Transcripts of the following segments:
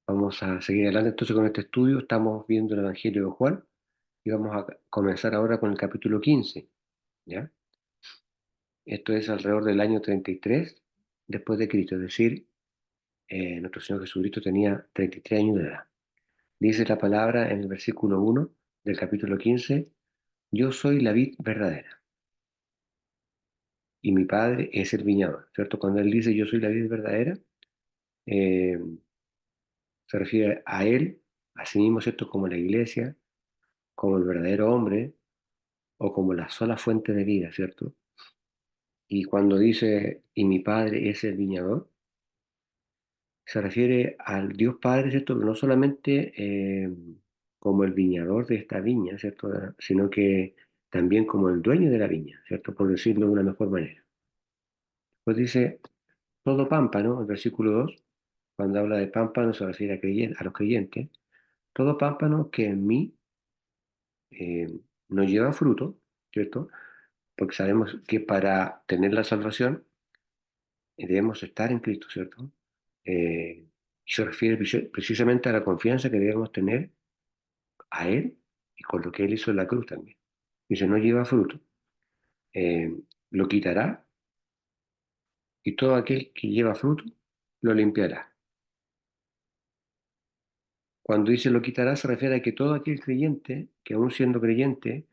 Vamos a seguir adelante entonces con este estudio. Estamos viendo el Evangelio de Juan y vamos a comenzar ahora con el capítulo 15, ¿ya? Esto es alrededor del año 33 después de Cristo, es decir, nuestro Señor Jesucristo tenía 33 años de edad. Dice la palabra en el versículo 1 del capítulo 15: yo soy la vid verdadera y mi Padre es el viñador, ¿cierto? Cuando Él dice yo soy la vid verdadera, eh, se refiere a Él, a sí mismo, ¿cierto? Como la iglesia, como el verdadero hombre o como la sola fuente de vida, ¿cierto? Y cuando dice, y mi Padre es el viñador, se refiere al Dios Padre, ¿cierto? Pero no solamente como el viñador de esta viña, ¿cierto? Sino que también como el dueño de la viña, ¿cierto? Por decirlo de una mejor manera. Pues dice, todo pámpano, el versículo 2, cuando habla de pámpano se refiere a los creyentes, todo pámpano que en mí eh, no lleva fruto, ¿cierto? Porque sabemos que para tener la salvación debemos estar en Cristo, ¿cierto? Y se refiere precisamente a la confianza que debemos tener a Él y con lo que Él hizo en la cruz también. Dice, no lleva fruto, eh, lo quitará y todo aquel que lleva fruto lo limpiará. Cuando dice lo quitará se refiere a que todo aquel creyente, que aún siendo creyente,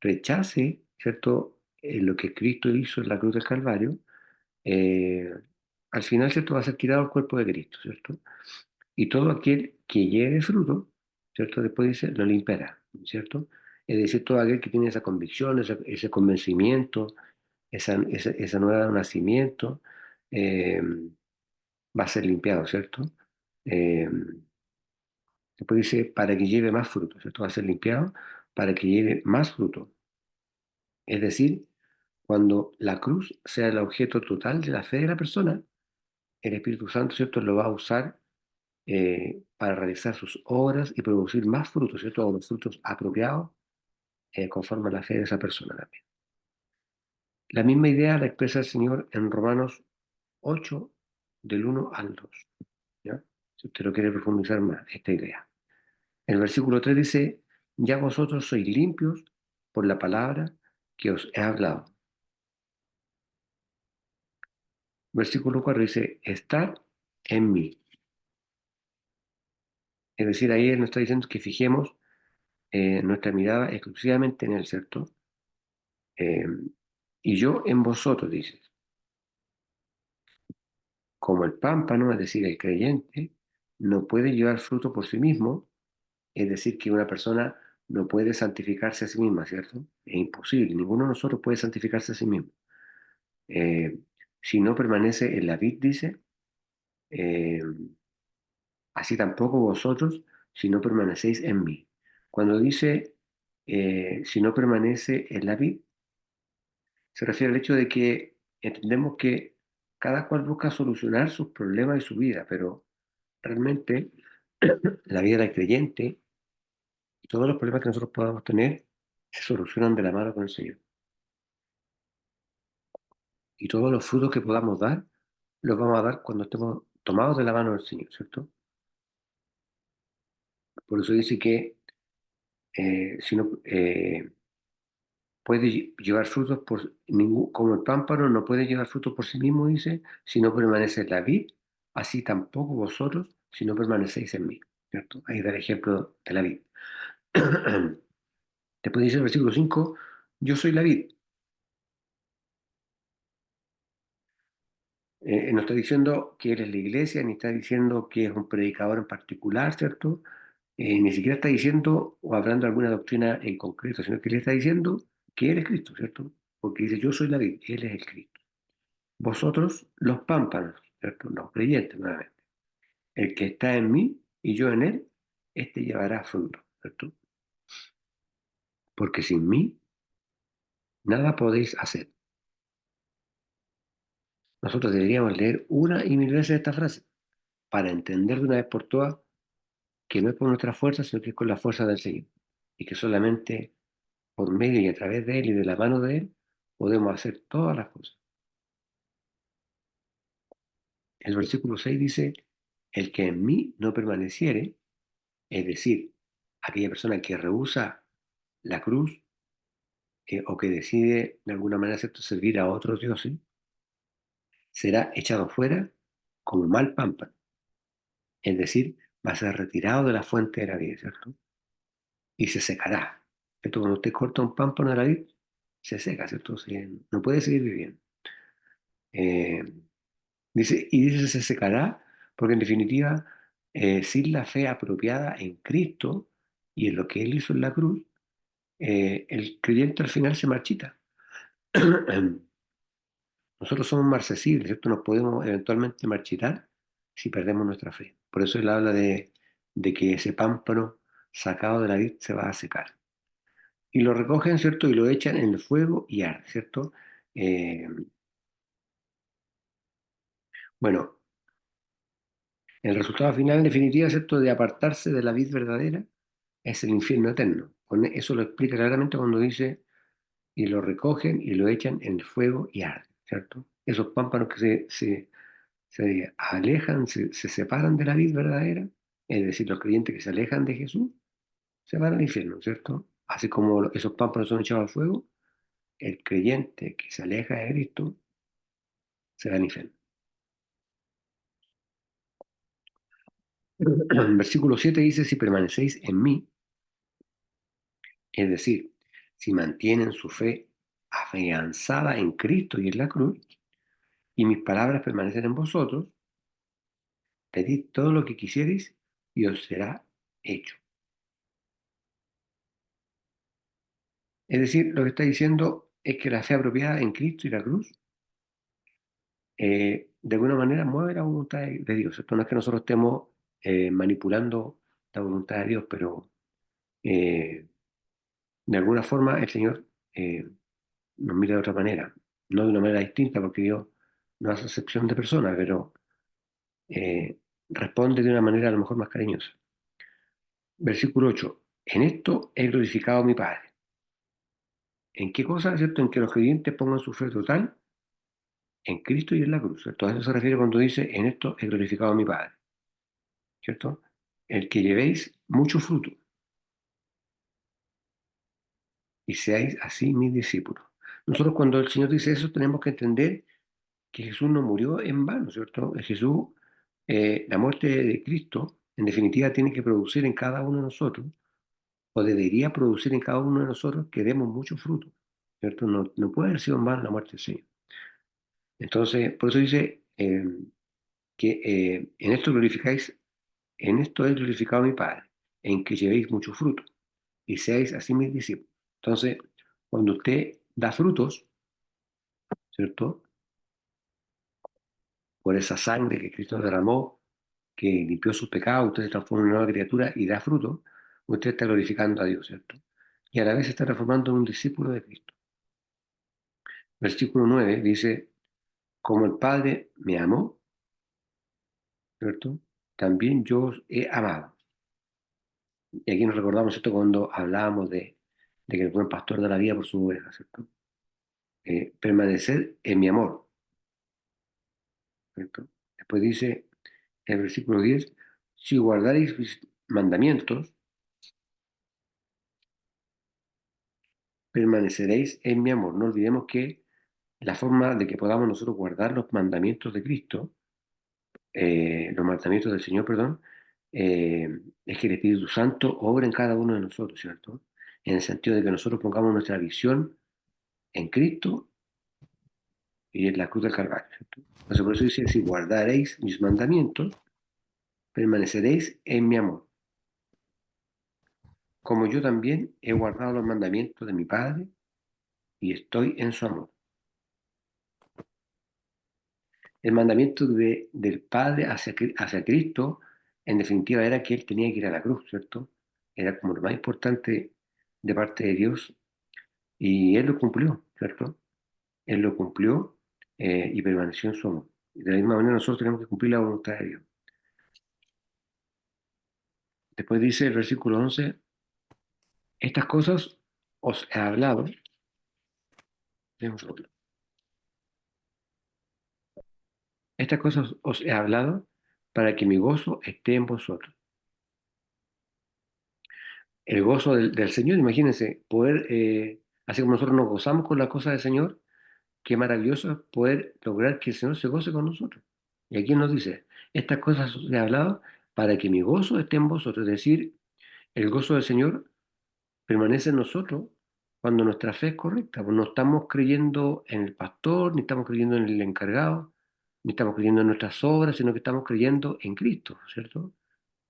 rechace, ¿cierto? Lo que Cristo hizo en la cruz del Calvario, eh, al final, ¿cierto? Va a ser quitado el cuerpo de Cristo, ¿cierto? Y todo aquel que lleve fruto, ¿cierto? Después dice, lo limpiará, ¿cierto? Es decir, todo aquel que tiene esa convicción, ese convencimiento, esa nueva nacimiento, eh, va a ser limpiado, ¿cierto? Eh, Después dice, para que lleve más fruto, ¿cierto? Va a ser limpiado para que lleve más fruto. Es decir, cuando la cruz sea el objeto total de la fe de la persona, el Espíritu Santo, ¿cierto? Lo va a usar para realizar sus obras y producir más frutos, ¿cierto? O los frutos apropiados conforme a la fe de esa persona también. La misma idea la expresa el Señor en Romanos 8, del 1 al 2, ¿ya? Si usted lo quiere profundizar más, esta idea. El versículo 3 dice, ya vosotros sois limpios por la palabra que os he hablado. Versículo 4 dice, estad en mí. Es decir, ahí Él nos está diciendo que fijemos nuestra mirada exclusivamente en Él, ¿cierto? Eh, y yo en vosotros, dice, como el pámpano, es decir, el creyente, no puede llevar fruto por sí mismo, es decir, que una persona no puede santificarse a sí misma, ¿cierto? Es imposible, ninguno de nosotros puede santificarse a sí mismo. Eh, si no permanece en la vid, dice, eh, así tampoco vosotros si no permanecéis en mí. Cuando dice, si no permanece en la vid, se refiere al hecho de que entendemos que cada cual busca solucionar sus problemas y su vida, pero realmente la vida del creyente y todos los problemas que nosotros podamos tener se solucionan de la mano con el Señor. Y todos los frutos que podamos dar, los vamos a dar cuando estemos tomados de la mano del Señor, ¿cierto? Por eso dice que si no puede llevar frutos por ningún, como el pámpano no puede llevar frutos por sí mismo, dice, si no permanece en la vid, así tampoco vosotros si no permanecéis en mí, ¿cierto? Ahí da el ejemplo de la vid. Después dice el versículo 5, yo soy la vid. No está diciendo que él es la iglesia, ni está diciendo que es un predicador en particular, ¿cierto? Ni siquiera está diciendo o hablando de alguna doctrina en concreto, sino que él está diciendo que él es Cristo, ¿cierto? Porque dice, yo soy la vid, él es el Cristo. Vosotros los pámpanos, ¿cierto? Los creyentes, nuevamente. El que está en mí y yo en él, este llevará fruto, ¿cierto? Porque sin mí nada podéis hacer. Nosotros deberíamos leer una y mil veces esta frase para entender de una vez por todas que no es por nuestra fuerza, sino que es con la fuerza del Señor. Y que solamente por medio y a través de Él y de la mano de Él podemos hacer todas las cosas. El versículo 6 dice, El que en mí no permaneciere, es decir, aquella persona que rehúsa la cruz o que decide de alguna manera, ¿cierto?, servir a otros dioses, será echado fuera como mal pámpano. Es decir, va a ser retirado de la fuente de la vida, ¿cierto? Y se secará. ¿Cierto? Cuando usted corta un pámpano de la vid, se seca, ¿cierto? No puede seguir viviendo. Eh, dice se secará porque en definitiva, sin la fe apropiada en Cristo y en lo que Él hizo en la cruz, el creyente al final se marchita. Nosotros somos marcesibles, ¿cierto? Nos podemos eventualmente marchitar si perdemos nuestra fe. Por eso él habla de que ese pámpano sacado de la vid se va a secar. Y lo recogen, ¿cierto? Y lo echan en el fuego y arde, ¿cierto? Eh, bueno, el resultado final, en definitiva, ¿cierto? De apartarse de la vid verdadera es el infierno eterno. Eso lo explica claramente cuando dice, y lo recogen y lo echan en el fuego y arde, ¿cierto? Esos pámpanos que se alejan, se separan de la vid verdadera, es decir, los creyentes que se alejan de Jesús, se van al infierno, ¿cierto? Así como esos pámpanos son echados al fuego, el creyente que se aleja de Cristo se va al infierno. Versículo 7 dice, si permanecéis en mí, es decir, si mantienen su fe afianzada en Cristo y en la cruz, y mis palabras permanecen en vosotros, pedid todo lo que quisierais y os será hecho. Es decir, lo que está diciendo es que la fe apropiada en Cristo y la cruz, de alguna manera mueve la voluntad de Dios. Esto no es que nosotros estemos manipulando la voluntad de Dios, pero eh, de alguna forma el Señor nos mira de otra manera, no de una manera distinta, porque Dios no hace excepción de personas, pero eh, responde de una manera a lo mejor más cariñosa. Versículo 8. En esto he glorificado a mi Padre. ¿En qué cosa, cierto? En que los creyentes pongan su fe total en Cristo y en la cruz, ¿cierto? A eso se refiere cuando dice, en esto he glorificado a mi Padre, ¿cierto? El que llevéis mucho fruto y seáis así mis discípulos. Nosotros cuando el Señor dice eso tenemos que entender que Jesús no murió en vano, ¿cierto? Jesús, la muerte de Cristo, en definitiva, tiene que producir en cada uno de nosotros, o debería producir en cada uno de nosotros que demos mucho fruto, ¿cierto? No puede haber sido en vano la muerte del Señor. Entonces, por eso dice que en esto es glorificado mi Padre, en que llevéis mucho fruto y seáis así mis discípulos. Entonces, cuando usted da frutos, ¿cierto? Por esa sangre que Cristo derramó, que limpió sus pecados, usted se transforma en una nueva criatura y da fruto, usted está glorificando a Dios, ¿cierto? Y a la vez se está transformando en un discípulo de Cristo. Versículo 9 dice, como el Padre me amó, ¿cierto? También yo os he amado. Y aquí nos recordamos esto cuando hablábamos de que el buen pastor da la vida por su oveja, ¿cierto? Permanecer en mi amor, ¿cierto? Después dice el versículo 10, si guardaréis mis mandamientos, permaneceréis en mi amor. No olvidemos que la forma de que podamos nosotros guardar los mandamientos de Cristo, los mandamientos del Señor, perdón, eh, es que el Espíritu Santo obra en cada uno de nosotros, ¿cierto? En el sentido de que nosotros pongamos nuestra visión en Cristo y en la cruz del Calvario, ¿cierto? Entonces, por eso dice, si guardaréis mis mandamientos, permaneceréis en mi amor, como yo también he guardado los mandamientos de mi Padre y estoy en su amor. El mandamiento del Padre hacia Cristo, en definitiva, era que Él tenía que ir a la cruz, ¿cierto? Era como lo más importante de parte de Dios y Él lo cumplió, ¿cierto? Él lo cumplió y permaneció en su amor. Y de la misma manera nosotros tenemos que cumplir la voluntad de Dios. Después dice el versículo 11, estas cosas os he hablado, estas cosas os he hablado para que mi gozo esté en vosotros. El gozo del Señor, imagínense, poder, así como nosotros nos gozamos con las cosas del Señor, qué maravilloso es poder lograr que el Señor se goce con nosotros. Y aquí nos dice, estas cosas os he hablado para que mi gozo esté en vosotros. Es decir, el gozo del Señor permanece en nosotros cuando nuestra fe es correcta. Pues no estamos creyendo en el pastor, ni estamos creyendo en el encargado, ni estamos creyendo en nuestras obras, sino que estamos creyendo en Cristo, ¿cierto?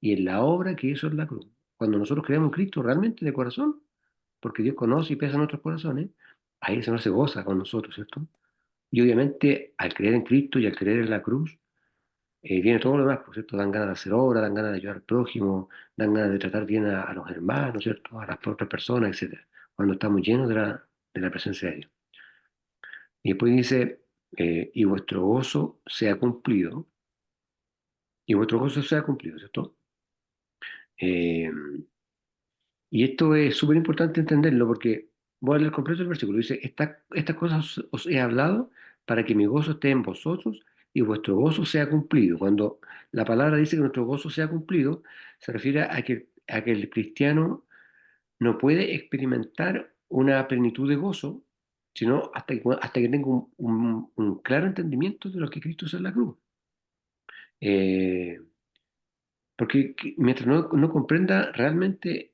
Y en la obra que hizo en la cruz. Cuando nosotros creemos en Cristo realmente de corazón, porque Dios conoce y pesa nuestros corazones, ahí el Señor se goza con nosotros, ¿cierto? Y obviamente al creer en Cristo y al creer en la cruz, viene todo lo demás, por cierto, dan ganas de hacer obra, dan ganas de ayudar al prójimo, dan ganas de tratar bien a los hermanos, ¿cierto? A las otras personas, etcétera. Cuando estamos llenos de la presencia de Dios. Y después dice, y vuestro gozo sea cumplido, y vuestro gozo sea cumplido, ¿cierto? Eh, y esto es súper importante entenderlo porque voy a leer completo el versículo. Dice, estas cosas os he hablado para que mi gozo esté en vosotros y vuestro gozo sea cumplido. Cuando la palabra dice que nuestro gozo sea cumplido, se refiere a que el cristiano no puede experimentar una plenitud de gozo, sino hasta que tenga un claro entendimiento de lo que Cristo hizo en la cruz. Eh, porque mientras no comprenda realmente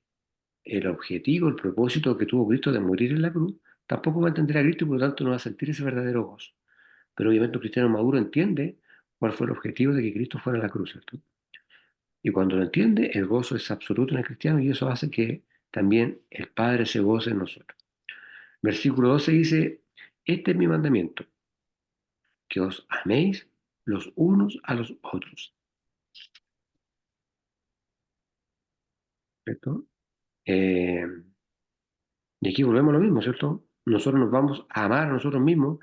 el objetivo, el propósito que tuvo Cristo de morir en la cruz, tampoco va a entender a Cristo y por lo tanto no va a sentir ese verdadero gozo. Pero obviamente un cristiano maduro entiende cuál fue el objetivo de que Cristo fuera a la cruz, ¿cierto? Y cuando lo entiende, el gozo es absoluto en el cristiano y eso hace que también el Padre se goce en nosotros. Versículo 12 dice, este es mi mandamiento, que os améis los unos a los otros, ¿cierto? Eh, y aquí volvemos a lo mismo, ¿cierto? Nosotros nos vamos a amar a nosotros mismos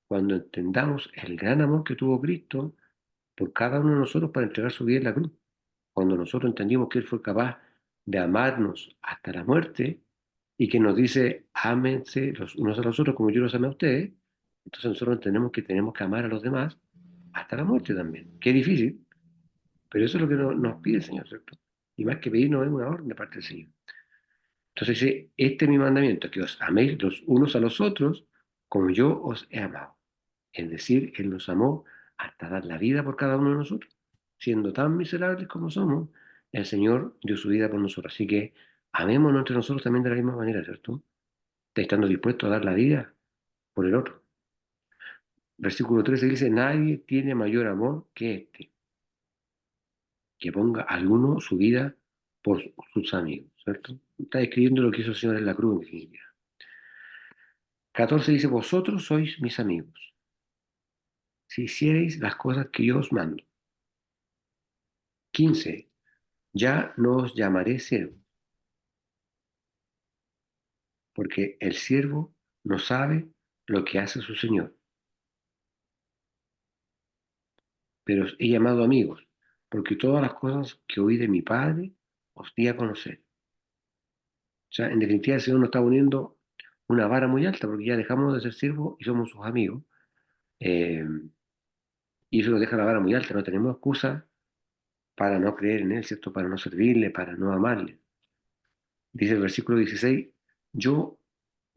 cuando entendamos el gran amor que tuvo Cristo por cada uno de nosotros para entregar su vida en la cruz. Cuando nosotros entendimos que Él fue capaz de amarnos hasta la muerte y que nos dice, ámense los unos a los otros como yo los amé a ustedes, entonces nosotros entendemos que tenemos que amar a los demás hasta la muerte también. Qué difícil, pero eso es lo que nos pide el Señor, ¿cierto? Y más que pedirnos es una orden de parte del Señor. Entonces dice, este es mi mandamiento, que os améis los unos a los otros como yo os he amado. Es decir, Él nos amó hasta dar la vida por cada uno de nosotros. Siendo tan miserables como somos, el Señor dio su vida por nosotros. Así que amémonos entre nosotros también de la misma manera, ¿cierto? Estando dispuestos a dar la vida por el otro. Versículo 13 dice, nadie tiene mayor amor que este, que ponga alguno su vida por sus amigos, ¿cierto? Está describiendo lo que hizo el Señor en la cruz, en definitiva. 14 dice, vosotros sois mis amigos, si hicierais las cosas que yo os mando. 15, ya no os llamaré siervo, porque el siervo no sabe lo que hace su Señor, pero os he llamado amigos, porque todas las cosas que oí de mi Padre os di a conocer. O sea, en definitiva, el Señor nos está poniendo una vara muy alta, porque ya dejamos de ser siervos y somos sus amigos. eh, y eso nos deja la vara muy alta, no tenemos excusa para no creer en Él, ¿cierto? Para no servirle, para no amarle. Dice el versículo 16, yo,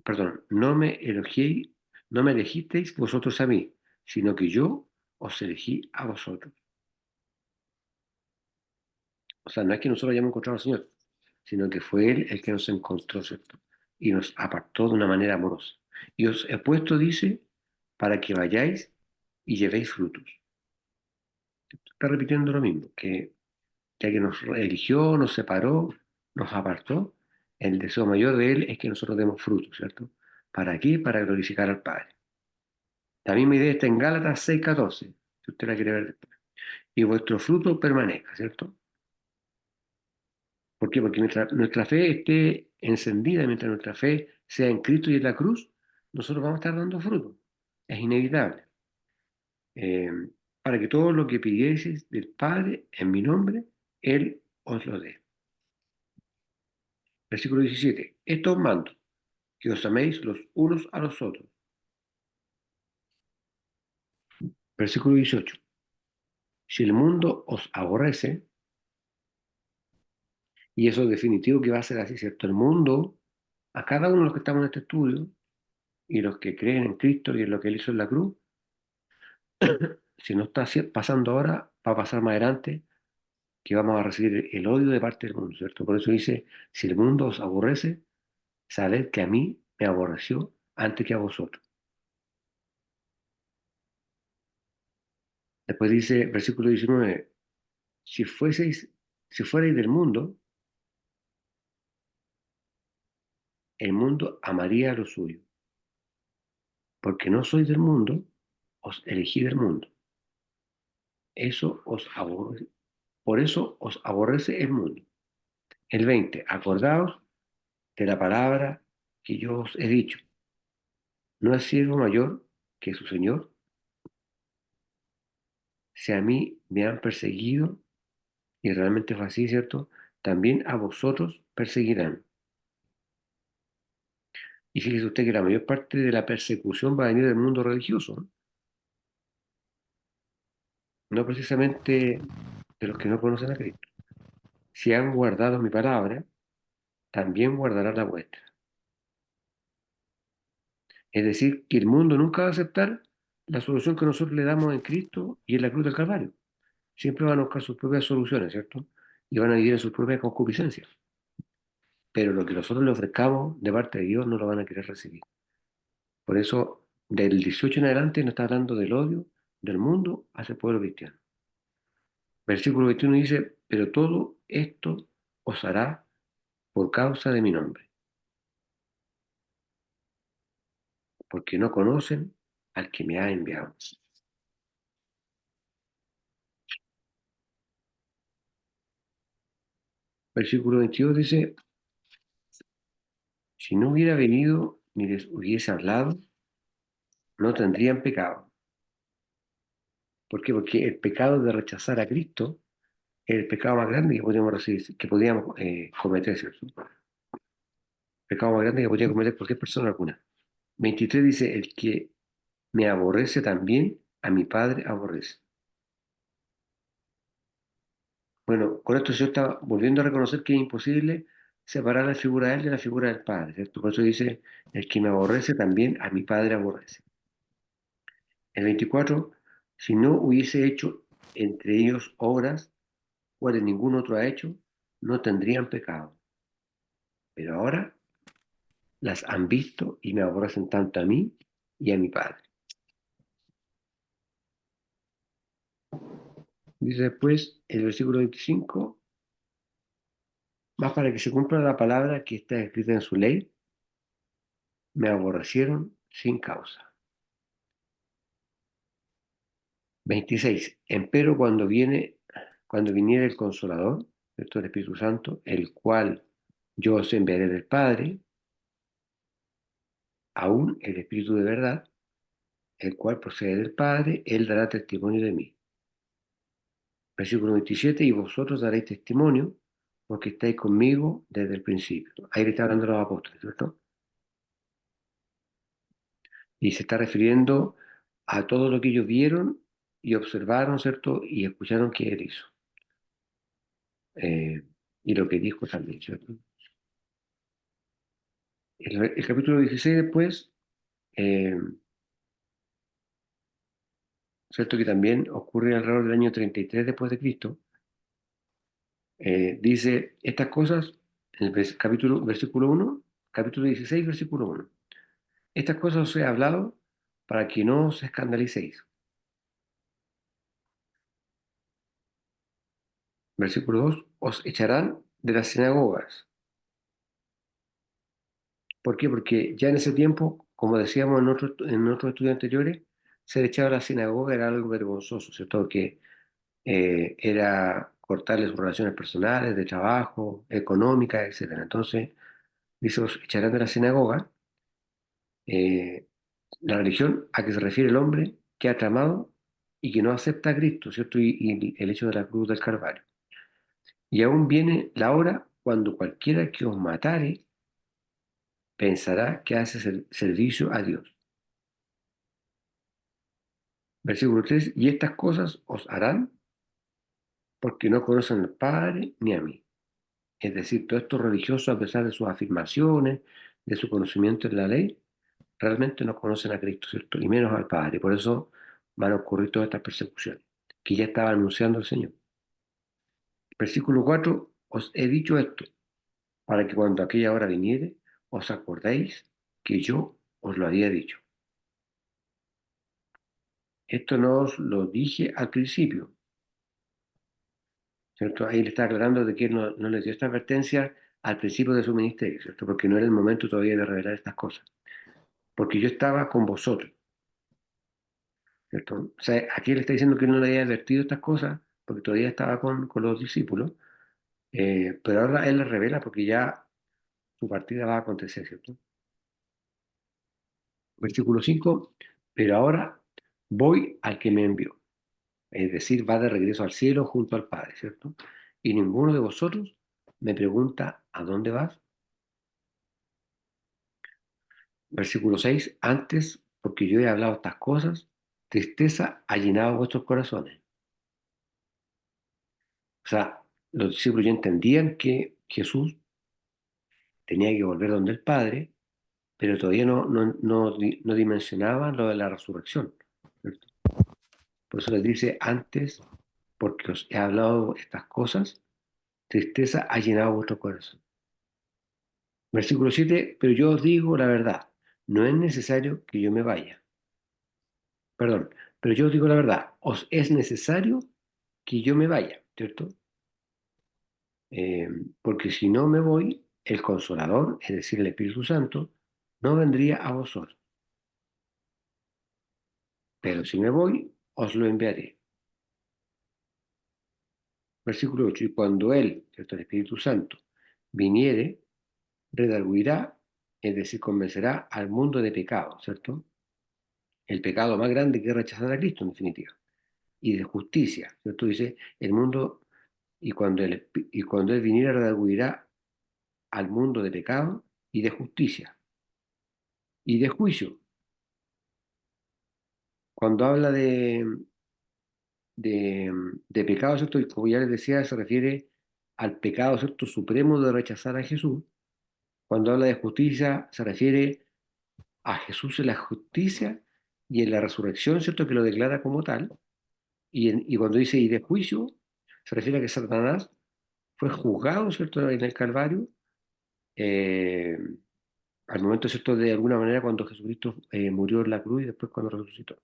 perdón, no me elegisteis vosotros a mí, sino que yo os elegí a vosotros. O sea, no es que nosotros hayamos encontrado al Señor, sino que fue Él el que nos encontró, ¿cierto? Y nos apartó de una manera amorosa. Y os he puesto, dice, para que vayáis y llevéis frutos. Está repitiendo lo mismo, que ya que nos eligió, nos separó, nos apartó, el deseo mayor de Él es que nosotros demos frutos, ¿cierto? ¿Para qué? Para glorificar al Padre. La misma idea está en Gálatas 6:14, si usted la quiere ver después. Y vuestro fruto permanezca, ¿cierto? ¿Por qué? Porque mientras nuestra fe esté encendida, mientras nuestra fe sea en Cristo y en la cruz, nosotros vamos a estar dando fruto. Es inevitable. Eh, para que todo lo que pidieseis del Padre en mi nombre, Él os lo dé. Versículo 17. Esto os mando, que os améis los unos a los otros. Versículo 18. Si el mundo os aborrece, y eso es definitivo que va a ser así, ¿cierto? El mundo, a cada uno de los que estamos en este estudio, y los que creen en Cristo y en lo que Él hizo en la cruz, si no está pasando ahora, va a pasar más adelante, que vamos a recibir el odio de parte del mundo, ¿cierto? Por eso dice, si el mundo os aborrece, sabed que a mí me aborreció antes que a vosotros. Después dice, versículo 19, si fueseis, si fuerais del mundo, el mundo amaría lo suyo. Porque no sois del mundo, os elegí del mundo. Eso os aborrece, por eso os aborrece el mundo. El 20, acordaos de la palabra que yo os he dicho. No es siervo mayor que su Señor. Si a mí me han perseguido, y realmente fue así, ¿cierto? También a vosotros perseguirán. Y fíjese usted que la mayor parte de la persecución va a venir del mundo religioso, ¿no? No precisamente de los que no conocen a Cristo. Si han guardado mi palabra, también guardarán la vuestra. Es decir, que el mundo nunca va a aceptar la solución que nosotros le damos en Cristo y en la cruz del Calvario. Siempre van a buscar sus propias soluciones, ¿cierto? Y van a vivir en sus propias concupiscencias. Pero lo que nosotros le ofrezcamos de parte de Dios no lo van a querer recibir. Por eso, del 18 en adelante, no está hablando del odio del mundo hacia el pueblo cristiano. Versículo 21 dice, pero todo esto os hará por causa de mi nombre, porque no conocen al que me ha enviado. Versículo 22 dice, si no hubiera venido ni les hubiese hablado, no tendrían pecado. ¿Por qué? Porque el pecado de rechazar a Cristo es el pecado más grande que podíamos recibir, que podíamos cometer, ¿cierto? El pecado más grande que podía cometer cualquier persona alguna. 23 dice, el que me aborrece también, a mi Padre aborrece. Bueno, con esto se está volviendo a reconocer que es imposible separar la figura de él de la figura del Padre, ¿cierto? Por eso dice, el que me aborrece también, a mi Padre aborrece. El 24, si no hubiese hecho entre ellos obras, cuales ningún otro ha hecho, no tendrían pecado. Pero ahora las han visto y me aborrecen tanto a mí y a mi Padre. Dice después el versículo 25, más para que se cumpla la palabra que está escrita en su ley, me aborrecieron sin causa. 26, empero cuando viniere el Consolador, ¿cierto? El Espíritu Santo, el cual yo os enviaré del Padre, aún el Espíritu de verdad, el cual procede del Padre, él dará testimonio de mí. Versículo 27, y vosotros daréis testimonio porque estáis conmigo desde el principio. Ahí le está hablando a los apóstoles, ¿cierto? Y se está refiriendo a todo lo que ellos vieron y observaron, ¿cierto? Y escucharon que él hizo. Eh, y lo que dijo también, ¿cierto? El capítulo 16 después, eh, ¿cierto? Que también ocurre alrededor del año 33 después de Cristo, dice estas cosas en el versículo 1, capítulo 16, versículo 1. Estas cosas os he hablado para que no os escandalicéis. Versículo 2, os echarán de las sinagogas. ¿Por qué? Porque ya en ese tiempo, como decíamos en otros estudios anteriores, ser echado a la sinagoga era algo vergonzoso, ¿cierto? Que era cortarle sus relaciones personales, de trabajo, económicas, etcétera. Entonces, dice, os echarán de la sinagoga. eh, la religión a que se refiere el hombre que ha tramado y que no acepta a Cristo, ¿cierto? Y el hecho de la cruz del Calvario. Y aún viene la hora cuando cualquiera que os matare pensará que hace servicio a Dios. Versículo 3, y estas cosas os harán porque no conocen al Padre ni a mí. Es decir, todos estos religiosos, a pesar de sus afirmaciones, de su conocimiento en la ley, realmente no conocen a Cristo, ¿cierto? Y menos al Padre. Por eso van a ocurrir todas estas persecuciones, que ya estaba anunciando el Señor. Versículo 4: os he dicho esto, para que cuando aquella hora viniere, os acordéis que yo os lo había dicho. Esto no os lo dije al principio, ¿cierto? Ahí le está aclarando de que él no les dio esta advertencia al principio de su ministerio, ¿cierto? Porque no era el momento todavía de revelar estas cosas. Porque yo estaba con vosotros, ¿cierto? O sea, aquí le está diciendo que él no le había advertido estas cosas porque todavía estaba con los discípulos, pero ahora él les revela porque ya su partida va a acontecer, ¿cierto? Versículo 5: pero ahora voy al que me envió, es decir, va de regreso al cielo junto al Padre, ¿cierto? Y ninguno de vosotros me pregunta, ¿a dónde vas? Versículo 6: antes, porque yo he hablado estas cosas, tristeza ha llenado vuestros corazones. O sea, los discípulos ya entendían que Jesús tenía que volver donde el Padre, pero todavía no dimensionaban lo de la resurrección, ¿cierto? Por eso les dice antes, porque os he hablado estas cosas, tristeza ha llenado vuestro corazón. Versículo 7: pero yo os digo la verdad, no es necesario que yo me vaya. Perdón, pero yo os digo la verdad, os es necesario que yo me vaya, ¿cierto? Eh, porque si no me voy, el Consolador, es decir, el Espíritu Santo, no vendría a vosotros. Pero si me voy, os lo enviaré. Versículo 8: y cuando Él, ¿cierto? El Espíritu Santo, viniere, redarguirá, es decir, convencerá al mundo de pecado, ¿cierto? El pecado más grande que es rechazar a Cristo, en definitiva. Y de justicia, ¿cierto? Dice, el mundo, y cuando Él viniera, redarguirá al mundo de pecado y de justicia y de juicio. Cuando habla de pecado, ¿cierto? Y como ya les decía, se refiere al pecado, ¿cierto? Supremo de rechazar a Jesús. Cuando habla de justicia, se refiere a Jesús en la justicia y en la resurrección, ¿cierto? Que lo declara como tal. Y cuando dice y de juicio, se refiere a que Satanás fue juzgado, ¿cierto? En el Calvario, eh, al momento, ¿cierto? De alguna manera cuando Jesucristo murió en la cruz y después cuando resucitó.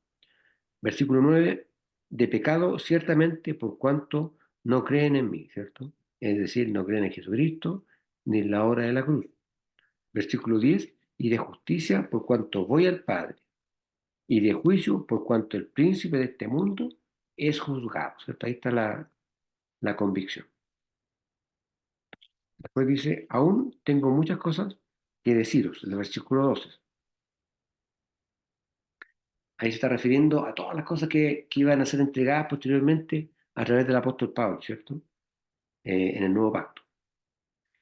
Versículo 9: de pecado ciertamente por cuanto no creen en mí, ¿cierto? Es decir, no creen en Jesucristo ni en la obra de la cruz. Versículo 10: y de justicia por cuanto voy al Padre, y de juicio por cuanto el príncipe de este mundo es juzgado, ¿cierto? Ahí está la convicción. Después dice, aún tengo muchas cosas que deciros, el versículo 12. Ahí se está refiriendo a todas las cosas que iban a ser entregadas posteriormente a través del apóstol Pablo, ¿cierto? En el nuevo pacto,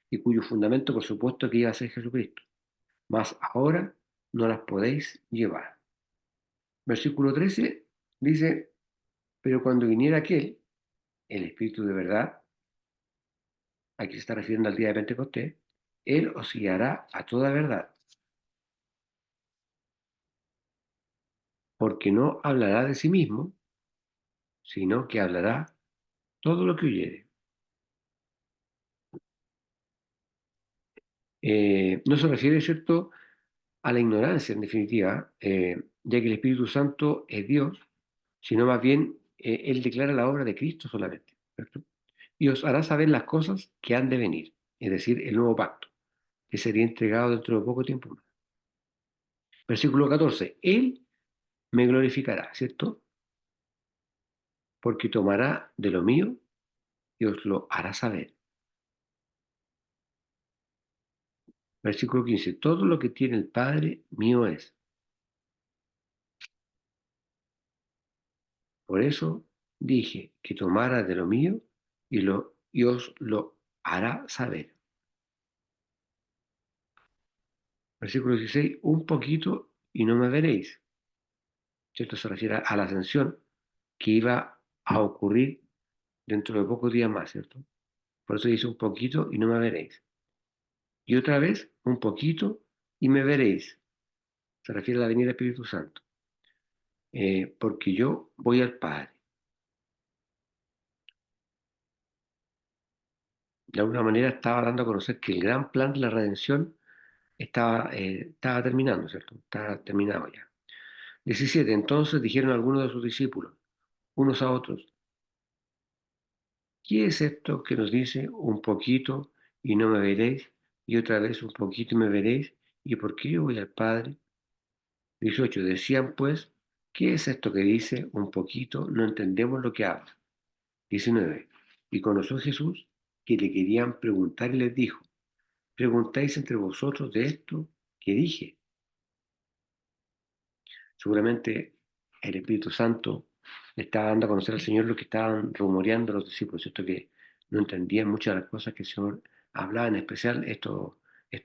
y cuyo fundamento, por supuesto, que iba a ser Jesucristo. Mas ahora no las podéis llevar. Versículo 13 dice, pero cuando viniera aquel, el Espíritu de verdad, aquí se está refiriendo al día de Pentecostés, Él os guiará a toda verdad, porque no hablará de sí mismo, sino que hablará todo lo que oyere. No se refiere, ¿cierto?, a la ignorancia, en definitiva, ya que el Espíritu Santo es Dios, sino más bien Él declara la obra de Cristo solamente, ¿cierto? Y os hará saber las cosas que han de venir, es decir, el nuevo pacto, que sería entregado dentro de poco tiempo más. Versículo 14, Él me glorificará, ¿cierto? Porque tomará de lo mío y os lo hará saber. Versículo 15, todo lo que tiene el Padre mío es. Por eso dije que tomara de lo mío y os lo hará saber. Versículo 16, un poquito y no me veréis. ¿Cierto? Se refiere a la ascensión que iba a ocurrir dentro de pocos días más, ¿cierto? Por eso dice un poquito y no me veréis. Y otra vez, un poquito y me veréis. Se refiere a la venida del Espíritu Santo. Porque yo voy al Padre. De alguna manera estaba dando a conocer que el gran plan de la redención estaba terminando, ¿cierto? Estaba terminado ya. 17. Entonces dijeron algunos de sus discípulos, unos a otros, ¿qué es esto que nos dice un poquito y no me veréis? Y otra vez un poquito y me veréis. ¿Y por qué yo voy al Padre? 18. Decían pues, ¿qué es esto que dice un poquito? No entendemos lo que habla. 19. Y conoció Jesús que le querían preguntar y les dijo, ¿preguntáis entre vosotros de esto que dije? Seguramente el Espíritu Santo le estaba dando a conocer al Señor lo que estaban rumoreando los discípulos, ¿cierto? Que no entendían muchas de las cosas que el Señor hablaba, en especial esto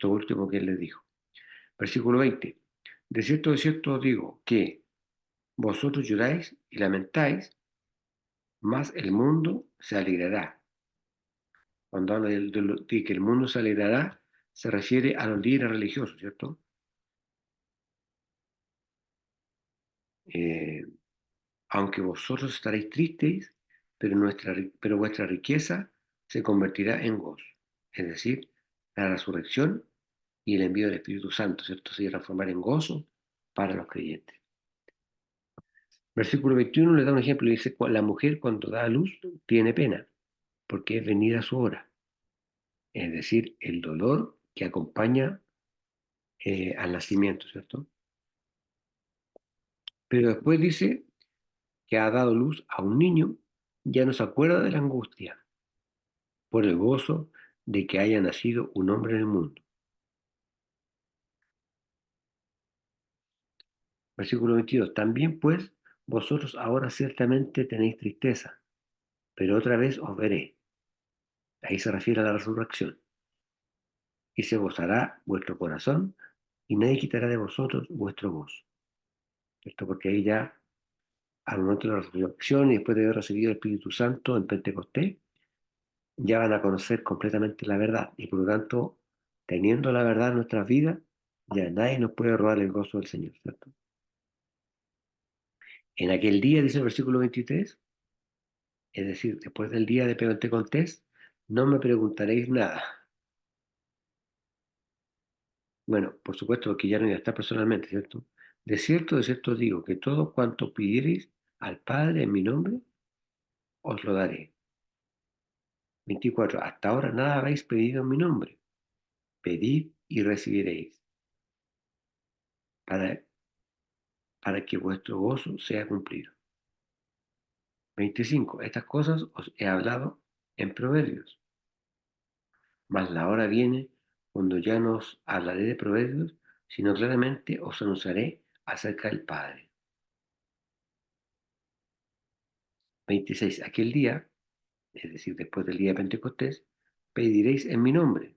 último que Él les dijo. Versículo 20. De cierto os digo que vosotros lloráis y lamentáis, mas el mundo se alegrará. Cuando habla de que el mundo se alegrará, se refiere a los líderes religiosos, ¿cierto? Eh, Aunque vosotros estaréis tristes, pero vuestra riqueza se convertirá en gozo. Es decir, la resurrección y el envío del Espíritu Santo, ¿cierto? Se transformar en gozo para los creyentes. Versículo 21 le da un ejemplo y dice, la mujer cuando da a luz tiene pena, porque es venida su hora. Es decir, el dolor que acompaña al nacimiento, ¿cierto? Pero después dice que ha dado luz a un niño, ya no se acuerda de la angustia por el gozo de que haya nacido un hombre en el mundo. Versículo 22. También pues vosotros ahora ciertamente tenéis tristeza, pero otra vez os veré. Ahí se refiere a la resurrección. Y se gozará vuestro corazón y nadie quitará de vosotros vuestro gozo. Esto porque ahí ya, al momento de la resurrección y después de haber recibido el Espíritu Santo en Pentecostés, ya van a conocer completamente la verdad. Y por lo tanto, teniendo la verdad en nuestras vidas, ya nadie nos puede robar el gozo del Señor, ¿cierto? En aquel día, dice el versículo 23, es decir, después del día de Pentecostés, no me preguntaréis nada. Bueno, por supuesto que ya no voy a estar personalmente, ¿cierto? De cierto digo que todo cuanto pidiereis al Padre en mi nombre, os lo daré. 24. Hasta ahora nada habéis pedido en mi nombre. Pedid y recibiréis, para, para que vuestro gozo sea cumplido. 25. Estas cosas os he hablado en proverbios, mas la hora viene cuando ya no os hablaré de proverbios, sino claramente os anunciaré acerca del Padre. 26. Aquel día, es decir, después del día de Pentecostés, pediréis en mi nombre,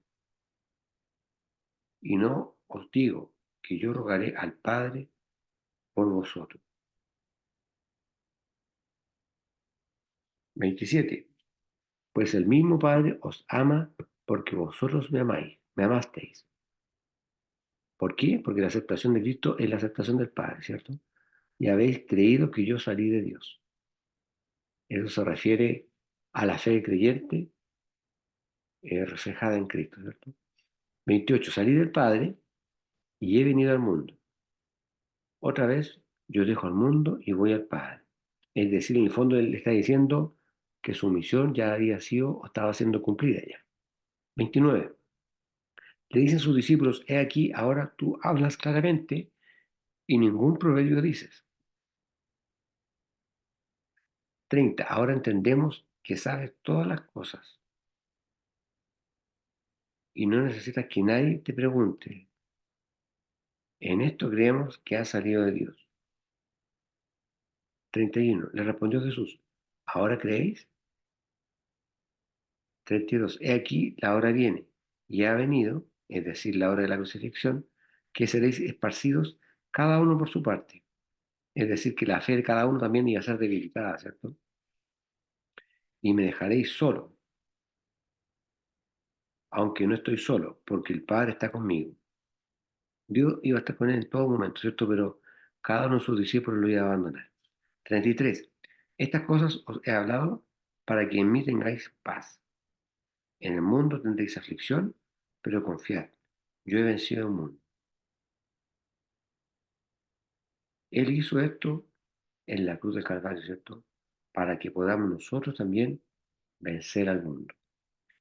y no os digo que yo rogaré al Padre por vosotros. 27. Pues el mismo Padre os ama porque vosotros me amasteis. ¿Por qué? Porque la aceptación de Cristo es la aceptación del Padre, ¿cierto? Y habéis creído que yo salí de Dios. Eso se refiere a la fe creyente reflejada en Cristo, ¿cierto? 28. Salí del Padre y he venido al mundo. Otra vez, yo dejo al mundo y voy al Padre. Es decir, en el fondo él le está diciendo que su misión ya había sido o estaba siendo cumplida ya. 29. Le dicen sus discípulos, he aquí, ahora tú hablas claramente y ningún proverbio dices. 30. Ahora entendemos que sabes todas las cosas y no necesitas que nadie te pregunte. En esto creemos que ha salido de Dios. 31. Le respondió Jesús, ¿ahora creéis? 32. He aquí, la hora viene, y ha venido, es decir, la hora de la crucifixión, que seréis esparcidos cada uno por su parte. Es decir, que la fe de cada uno también iba a ser debilitada, ¿cierto? y me dejaréis solo, aunque no estoy solo, porque el Padre está conmigo. Dios iba a estar con él en todo momento, ¿cierto? Pero cada uno de sus discípulos lo iba a abandonar. 33. Estas cosas os he hablado para que en mí tengáis paz. En el mundo tendréis aflicción, pero confiad, yo he vencido el mundo. Él hizo esto en la cruz del Calvario, ¿cierto? Para que podamos nosotros también vencer al mundo.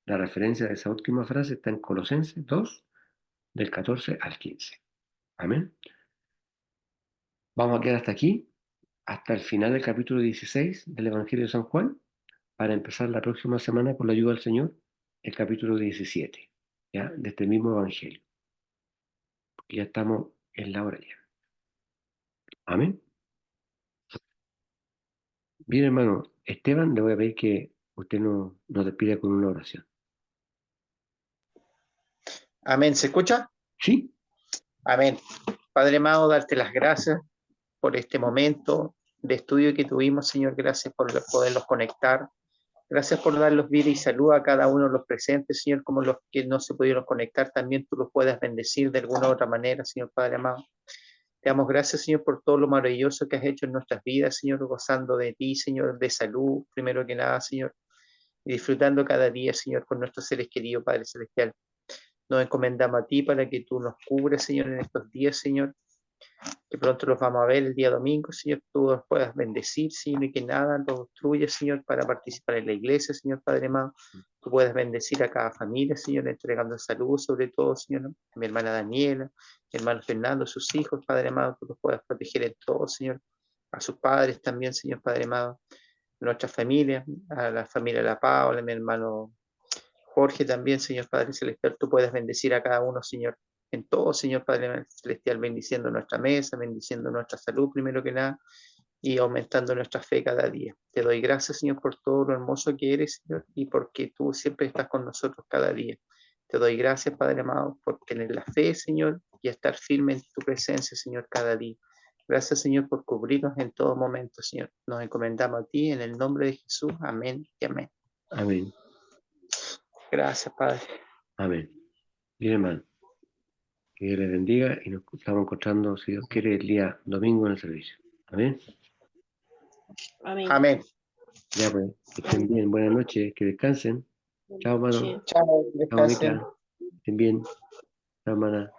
La referencia de esa última frase está en Colosenses 2, del 14 al 15. Amén. Vamos a quedar hasta aquí, hasta el final del capítulo 16 del Evangelio de San Juan, para empezar la próxima semana, con la ayuda del Señor, el capítulo 17, ¿ya? De este mismo Evangelio. Porque ya estamos en la hora ya. Amén. Bien, hermano Esteban, le voy a pedir que usted nos despida con una oración. Amén. ¿Se escucha? ¿Sí? Amén. Padre amado, darte las gracias por este momento de estudio que tuvimos, Señor. Gracias por poderlos conectar. Gracias por darlos vida y salud a cada uno de los presentes, Señor, como los que no se pudieron conectar, también tú los puedas bendecir de alguna u otra manera, Señor Padre amado. Te damos gracias, Señor, por todo lo maravilloso que has hecho en nuestras vidas, Señor, gozando de ti, Señor, de salud, primero que nada, Señor, y disfrutando cada día, Señor, con nuestros seres queridos, Padre Celestial. Nos encomendamos a ti para que tú nos cubres, Señor, en estos días, Señor, que pronto los vamos a ver el día domingo, Señor, tú nos puedas bendecir, Señor, y que nada nos obstruya, Señor, para participar en la iglesia, Señor Padre amado. Tú puedes bendecir a cada familia, Señor, entregando salud, sobre todo, Señor, a mi hermana Daniela, mi hermano Fernando, sus hijos, Padre amado, tú los puedas proteger en todo, Señor, a sus padres también, Señor Padre amado, a nuestra familia, a la familia de la Paula, a mi hermano Jorge también, Señor Padre Celestial, tú puedes bendecir a cada uno, Señor, en todo, Señor Padre Celestial, bendiciendo nuestra mesa, bendiciendo nuestra salud, primero que nada, y aumentando nuestra fe cada día. Te doy gracias, Señor, por todo lo hermoso que eres, Señor, y porque tú siempre estás con nosotros cada día. Te doy gracias, Padre amado, por tener la fe, Señor, y estar firme en tu presencia, Señor, cada día. Gracias, Señor, por cubrirnos en todo momento, Señor. Nos encomendamos a ti en el nombre de Jesús. Amén y amén. Amén. Gracias, Padre. Amén. Bien, hermano. Que Dios les bendiga y nos estamos encontrando, si Dios quiere, el día domingo en el servicio. Amén. Amén. Amén. Ya pues, que estén bien. Buenas noches, que descansen. Chao, hermano. Sí. Chao, Chao, descansen. Mica. Estén bien. Chao, hermana.